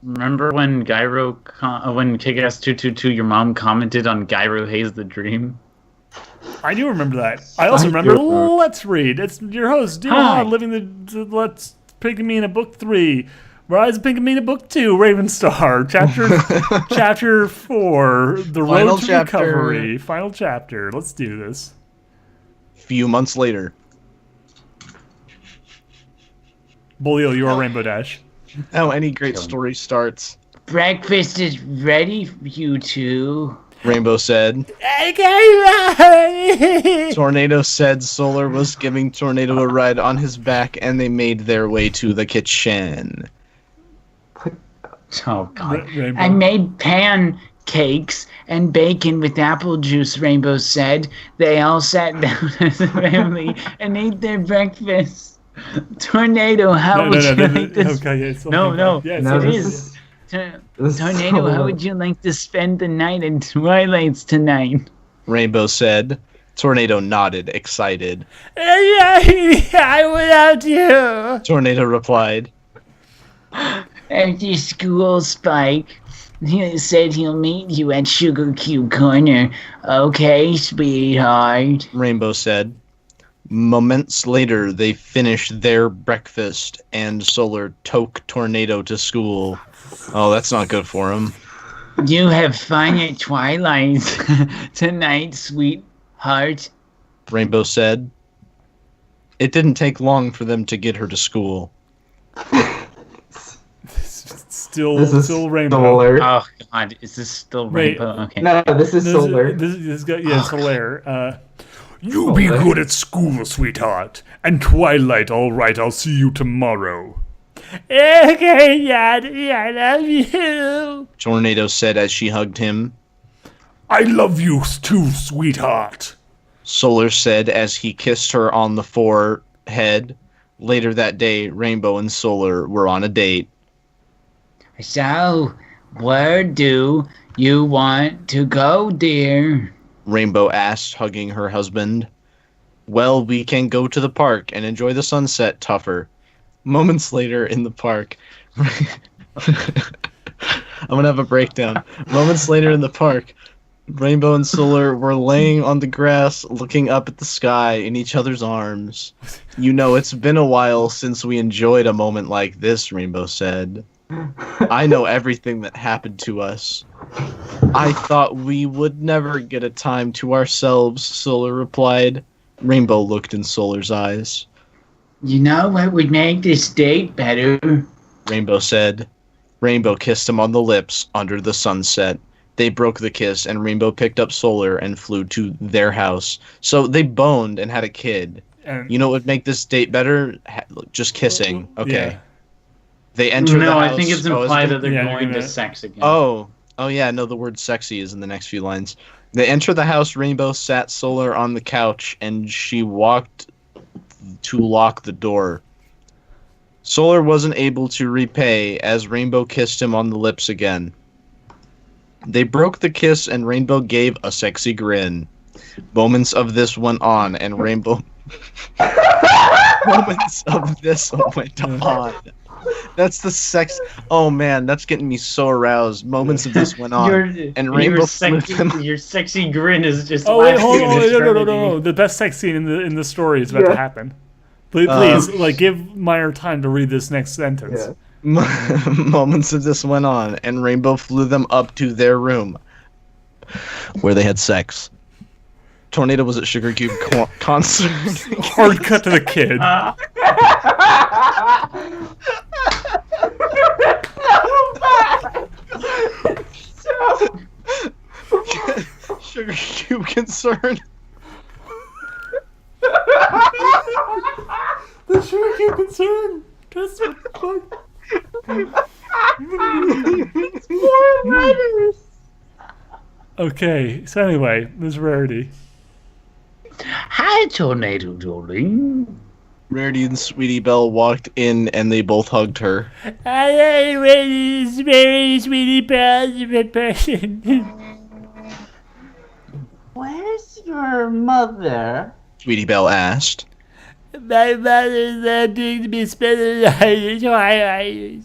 Remember when when Kick-Ass 222, your mom commented on Gyro Haze the Dream? I do remember that. I also remember Let's Read. It's your host, Hi. Duhad, living the Let's Pinkamena Book 3. Rise of Pinkamena Book 2, Ravenstar. Chapter 4, The Final Road to chapter. Recovery. Final chapter. Let's do this. Few months later. Bolio, you are Rainbow Dash. How any great story starts. Breakfast is ready for you two. Rainbow said. Tornado said Solar was giving Tornado a ride on his back, and they made their way to the kitchen. Oh, God. Rainbow. I made pancakes and bacon with apple juice, Rainbow said. They all sat down as a family and ate their breakfast. Tornado, how would you like this? Okay, it's No. Yes, No, it this is. is- Tornado, how would you like to spend the night in Twilight's tonight? Rainbow said. Tornado nodded, excited. I without you. Tornado replied. After school, Spike. He said he'll meet you at Sugar Cube Corner. Okay, sweetheart. Rainbow said. Moments later, they finished their breakfast, and Solar took Tornado to school. Oh, that's not good for him. You have fun at Twilight tonight, sweetheart. Rainbow said. It didn't take long for them to get her to school. Still Rainbow. Solar. Oh, God, is this still Wait. Rainbow? Okay. No, this is Solar. This guy, yeah, Solar. You be good at school, sweetheart. And Twilight, all right. I'll see you tomorrow. Okay, Daddy, I love you. Tornado said as she hugged him. I love you too, sweetheart. Solar said as he kissed her on the forehead. Later that day, Rainbow and Solar were on a date. So, where do you want to go, dear? Rainbow asked, hugging her husband. Well, we can go to the park and enjoy the sunset, Tougher. Moments later in the park... I'm gonna have a breakdown. Moments later in the park, Rainbow and Solar were laying on the grass, looking up at the sky in each other's arms. You know, it's been a while since we enjoyed a moment like this, Rainbow said. I know everything that happened to us. I thought we would never get a time to ourselves, Solar replied. Rainbow looked in Solar's eyes. You know what would make this date better? Rainbow said. Rainbow kissed him on the lips under the sunset. They broke the kiss, and Rainbow picked up Solar and flew to their house. So they boned and had a kid. And You know what would make this date better? Just kissing. Okay. Yeah. They enter the No, house. I think it's Oh, is implied it? that they're Yeah, going you're to gonna- sex again. Oh, yeah, no, the word sexy is in the next few lines. They enter the house, Rainbow sat Solar on the couch, and she walked to lock the door. Solar wasn't able to repay as Rainbow kissed him on the lips again. They broke the kiss, and Rainbow gave a sexy grin. Moments of this went on, and Rainbow... Moments of this went on. That's the sex. Oh man, that's getting me so aroused. Moments of this went on, and Rainbow flew them. Your sexy grin is just. Oh wait, hold lasting on, an no. eternity. The best sex scene in the story is about to happen. Please, give Meyer time to read this next sentence. Yeah. Moments of this went on, and Rainbow flew them up to their room, where they had sex. Tornado was at Sugar Cube concert. Hard cut to the kid. Sugar Cube concern. The Sugar Cube concern. That's what Okay, so anyway, Ms. Rarity. Hi, Tornado darling. Rarity and Sweetie Belle walked in, and they both hugged her. I was very sweetie positive person. Where's your mother? Sweetie Belle asked. My mother's not doing to be spending the night in Twilight.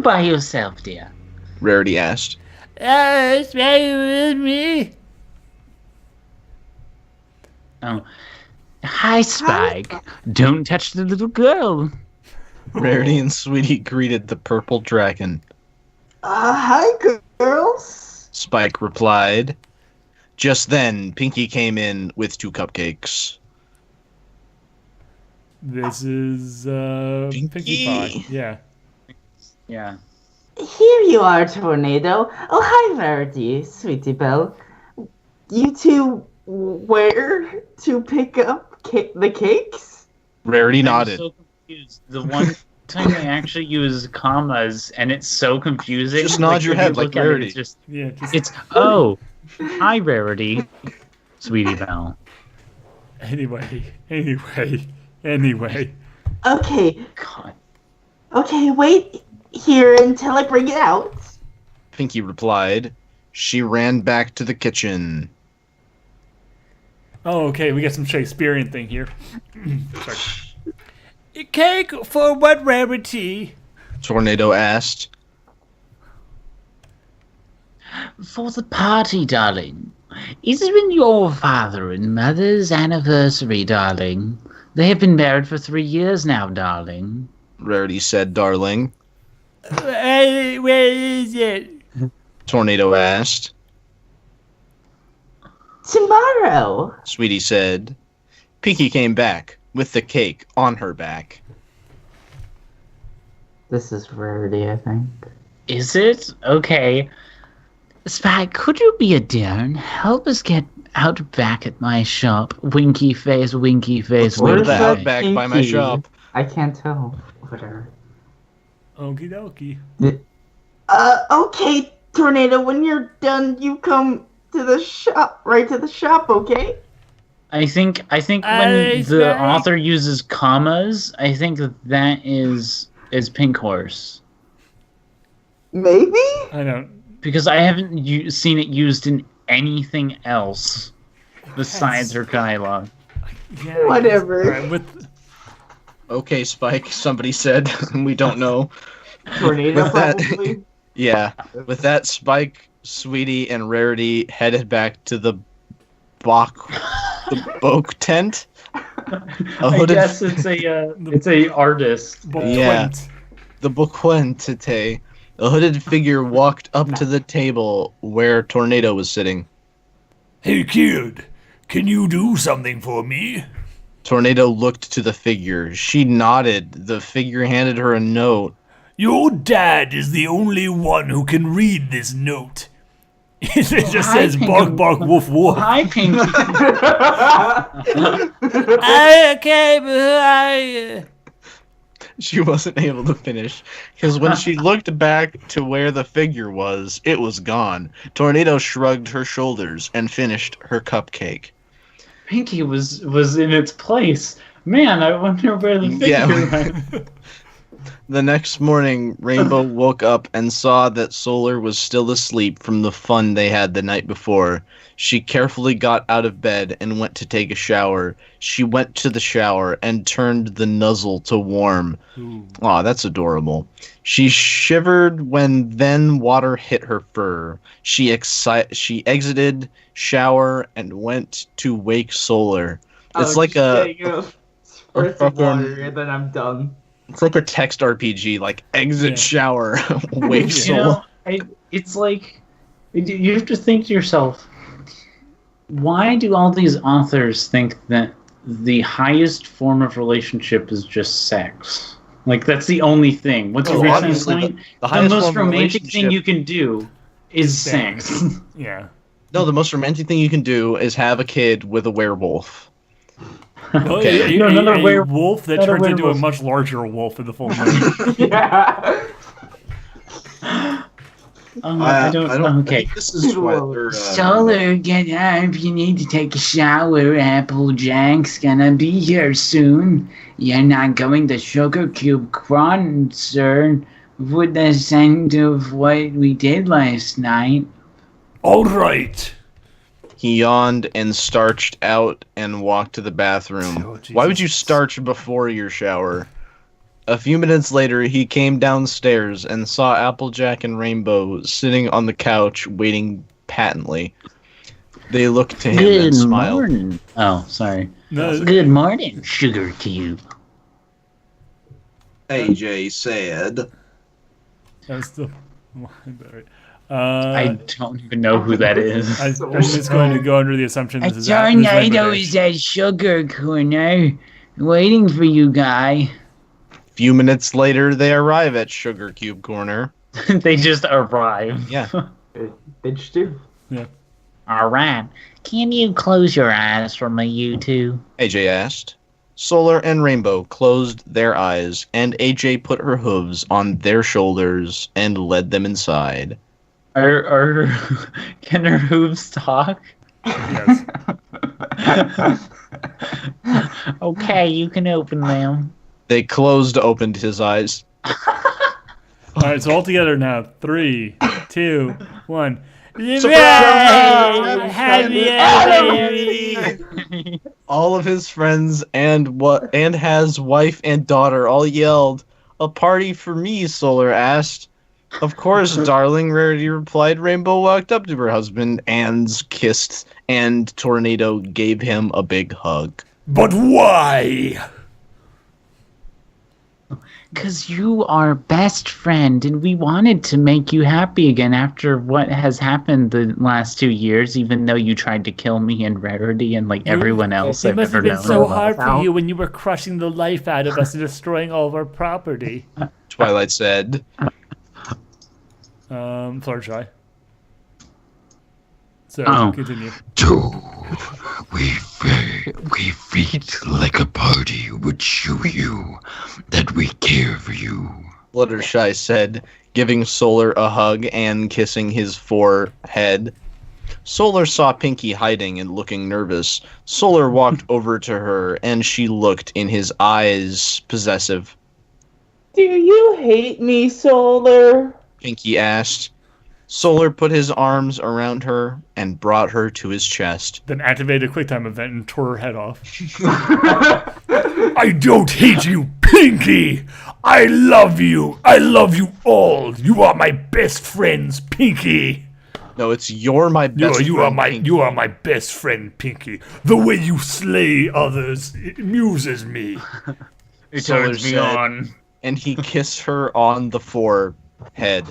by yourself, dear? Rarity asked. Spike with me. Oh. Hi, Spike. Don't touch the little girl. Rarity and Sweetie greeted the purple dragon. Hi, girls. Spike replied. Just then, Pinky came in with 2 cupcakes. This is Pinkie Pie. Yeah. Yeah. Here you are, Tornado. Oh, hi, Verity, Sweetie Belle. You two where to pick up the cakes? Rarity I'm nodded. so confused. The one time they actually use commas, and it's so confusing. Just nod your when you head like look at it, Rarity. It's just, Yeah. it's oh, hi, Rarity, Sweetie Belle. Anyway. Okay, God. okay, wait here until I bring it out. Pinky replied. She ran back to the kitchen. Oh, okay. We got some Shakespearean thing here. Sorry. Cake for what Rarity? Tornado asked. For the party, darling. It's been your father and mother's anniversary, darling. They have been married for 3 years now, darling. Rarity said, darling. Where is it? Tornado asked. Tomorrow. Sweetie said. Pinky came back with the cake on her back. This is Rarity, I think. Is it? Okay. Spike, could you be a dear and help us get out back at my shop? Winky face, winky face, Let's go to winky the face. outback by my Pinky? shop. I can't tell. Whatever. Okie dokie. Okay, Tornado, when you're done, you come to the shop, right to the shop, okay? I think when Hey, the Spike. author uses commas, I think that is Pink Horse. Maybe? I don't. Because I haven't seen it used in anything else besides her dialogue. Yeah, Whatever. Alright, with Okay, Spike, somebody said. We don't know. Tornado, With that- probably. Yeah. With that, Spike, Sweetie, and Rarity headed back to the Boke tent. A I hooded- guess it's a artist. Yeah. The Boquentite. A hooded figure walked up to the table where Tornado was sitting. Hey kid, can you do something for me? Tornado looked to the figure. She nodded. The figure handed her a note. Your dad is the only one who can read this note. It just Hi, says Pinky. bark bark woof woof. Hi, Pinky. Okay, but She wasn't able to finish because when she looked back to where the figure was, it was gone. Tornado shrugged her shoulders and finished her cupcake. Pinky was in its place. Man, I wonder where the figure Yeah. went. The next morning, Rainbow woke up and saw that Solar was still asleep from the fun they had the night before. She carefully got out of bed and went to take a shower. She went to the shower and turned the nuzzle to warm. Aw, that's adorable. She shivered when then water hit her fur. She exited shower and went to wake Solar. It's like a water, and then I'm done. it's like a text RPG, like exit Yeah. shower, wake You Solar. know, it's like you have to think to yourself, why do all these authors think that the highest form of relationship is just sex? Like that's the only thing. What's Well, your obviously, point? the The highest most form of romantic thing relationship- you can do is sex. yeah. No, the most romantic thing you can do is have a kid with a werewolf. Okay. No, not a wolf that not a turns into a werewolf. much larger wolf in the full moon. Yeah. I don't. Okay. This is what they're, Solar, get up. You need to take a shower. Applejack's gonna be here soon. You're not going to Sugar Cube concert with the scent of what we did last night. All right. He yawned and starched out and walked to the bathroom. Oh, Jesus. Why would you starch before your shower? A few minutes later, he came downstairs and saw Applejack and Rainbow sitting on the couch waiting patently. They looked to him and smiled. Morning. Oh, sorry. No, Good morning, Sugar Cube. AJ said. that's the line. I don't even know who that is. I'm just going to go under the assumption A this is Rainbow tornado Dash. is at Sugar Corner, waiting for you, guy. Few minutes later, they arrive at Sugar Cube Corner. They just arrive. Yeah. They just do. All right. Can you close your eyes for me, you two? AJ asked. Solar and Rainbow closed their eyes, and AJ put her hooves on their shoulders and led them inside. Can her hooves talk? Yes. Okay, you can open them. They opened his eyes. All right, so all together now. 3, 2, 1. Happy anniversary! All of his friends and has wife and daughter all yelled, "A party for me," Solar asked. Of course, darling, Rarity replied. Rainbow walked up to her husband and kissed, and Tornado gave him a big hug. But why? Because you are best friend, and we wanted to make you happy again after what has happened the last 2 years, even though you tried to kill me and Rarity and like everyone else It I've must ever have been known. so hard for you when you were crushing the life out of us and destroying all of our property. Twilight said. Fluttershy. So, Oh. continue. We feed like a party would show you that we care for you. Fluttershy said, giving Solar a hug and kissing his forehead. Solar saw Pinky hiding and looking nervous. Solar walked over to her, and she looked in his eyes, possessive. Do you hate me, Solar? Pinky asked. Solar put his arms around her and brought her to his chest. Then activated a QuickTime event and tore her head off. I don't hate you, Pinky! I love you! I love you all! You are my best friends, Pinky! No, it's you're my best You friend, are Pinky. you are my best friend, Pinky. The way you slay others it amuses me. It Solar turns me said, on. and he kissed her on the forehead.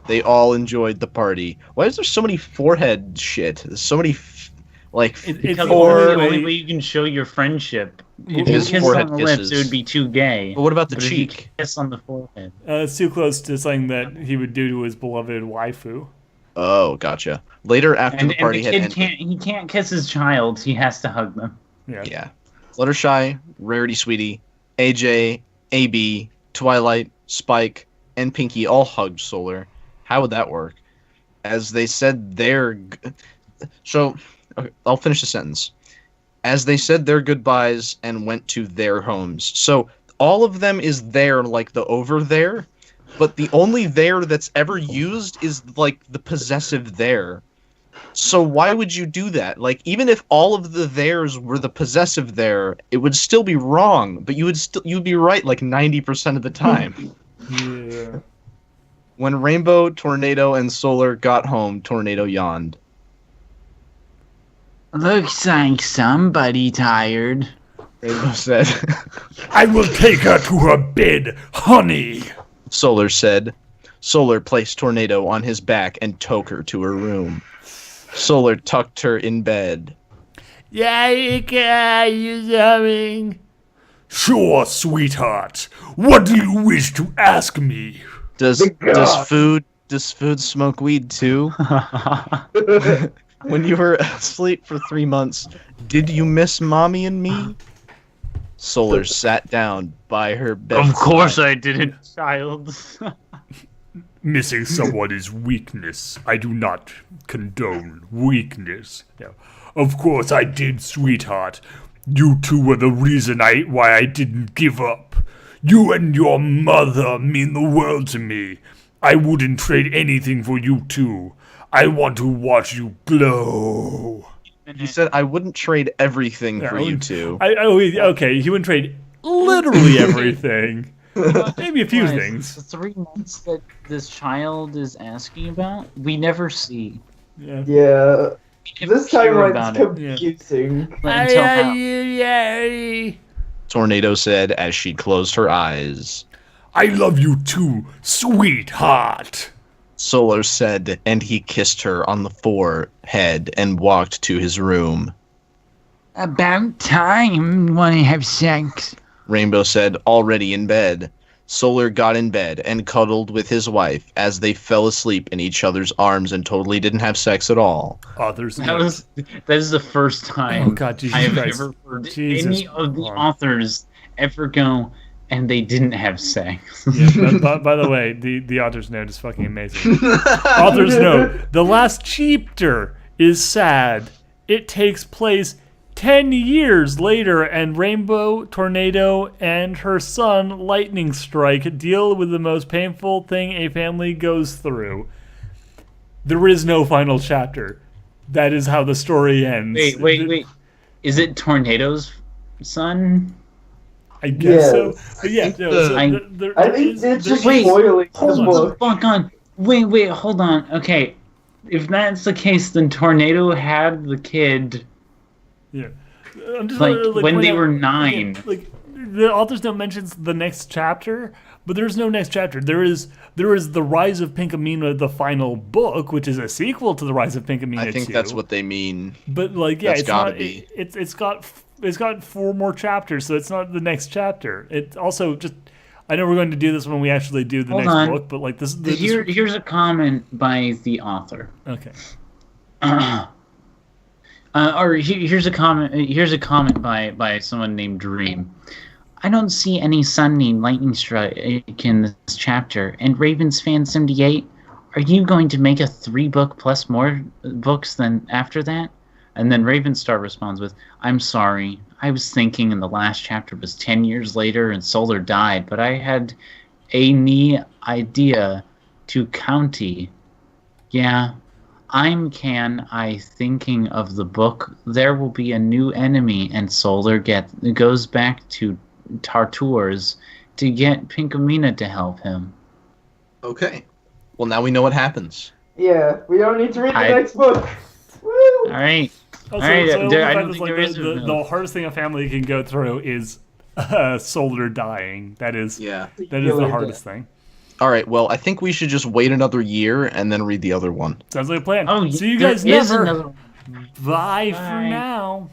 They all enjoyed the party. Why is there so many forehead shit? There's so many, It's Because the the only only way- way you can show your friendship. If His you kiss forehead on the lips, kisses. it would be too gay. But what about the But if you cheek? kiss on the forehead. It's too close to something that he would do to his beloved waifu. Oh, gotcha. Later, after And the party the had kid ended. he can't kiss his child. He has to hug them. Yeah. Yeah. Fluttershy, Rarity Sweetie, AJ, AB, Twilight, Spike, and Pinky all hugged Solar. How would that work? As they said their... So, okay, I'll finish the sentence. As they said their goodbyes and went to their homes. So, all of them is there, like the over there, but the only there that's ever used is, like, the possessive there. So why would you do that? Like, even if all of the theirs were the possessive there, it would still be wrong, but you'd be right like 90% of the time. Yeah. When Rainbow, Tornado, and Solar got home, Tornado yawned. Looks like somebody tired. Rainbow said. I will take her to her bed, honey. Solar said. Solar placed Tornado on his back and took her to her room. Solar tucked her in bed. Yeah, you coming? Sure, sweetheart. What do you wish to ask me? Does food smoke weed too? When you were asleep for 3 months, did you miss Mommy and me? Solar sat down by her bed. Of course I didn't, child. Missing someone is weakness. I do not condone weakness. No. Of course I did, sweetheart. You two were the reason why I didn't give up. You and your mother mean the world to me. I wouldn't trade anything for you two. I want to watch you glow. He said, I wouldn't trade everything Yeah, for I you wouldn't- two. Okay, he wouldn't trade literally everything. Maybe a few What, things. The 3 months that this child is asking about, we never see. Yeah. Yeah. We never This hear timeline's about it confusing. until how. Tornado said as she closed her eyes. I love you too, sweetheart. Solar said, and he kissed her on the forehead and walked to his room. About time, want to have sex. Rainbow said, already in bed. Solar got in bed and cuddled with his wife as they fell asleep in each other's arms and totally didn't have sex at all. Authors. That is the first time Oh God, Jesus I have Christ. ever heard Jesus any of the Christ. authors ever go and they didn't have sex. Yeah, by the way, the author's note is fucking amazing. Author's note: the last chapter is sad. It takes place 10 years later, and Rainbow, Tornado, and her son, Lightning Strike, deal with the most painful thing a family goes through. There is no final chapter. That is how the story ends. Wait. Is it Tornado's son? I guess so. Yes. But yeah, no, so I think it's just Wait, spoiling the Hold the book. fuck on. Wait, hold on. Okay. If that's the case, then Tornado had the kid Yeah. I'm just like wanna, when point they out, were 9. Like the author's note mentions the next chapter, but there's no next chapter. There is The Rise of Pinkamena, the final book, which is a sequel to The Rise of Pinkamena. I think 2. that's what they mean. But like, yeah, That's it's gotta not. be. It's got 4 more chapters, so it's not the next chapter. It also just. I know we're going to do this when we actually do the Hold next on. book, but like this. Here's a comment by the author. Okay. Here's a comment. Here's a comment by someone named Dream. I don't see any son named Lightning Strike in this chapter. And Ravens fan 78, are you going to make a 3-book plus more books than after that? And then Ravenstar responds with, I'm sorry. I was thinking in the last chapter was 10 years later and Solar died, but I had a knee idea to county. Yeah. I thinking of the book. There will be a new enemy, and Solar goes back to Tarturs to get Pinkamena to help him. Okay. Well, now we know what happens. Yeah, we don't need to read the I- next book. Woo! All right. Also, Alright, so there- I the don't fact is, think like, there is a the middle. hardest thing a family can go through is Solar dying. That is Yeah. the Killer hardest thing. All right. Well, I think we should just wait another year and then read the other one. Sounds like a plan. Oh, See you there guys is never. another- Bye for Bye. now.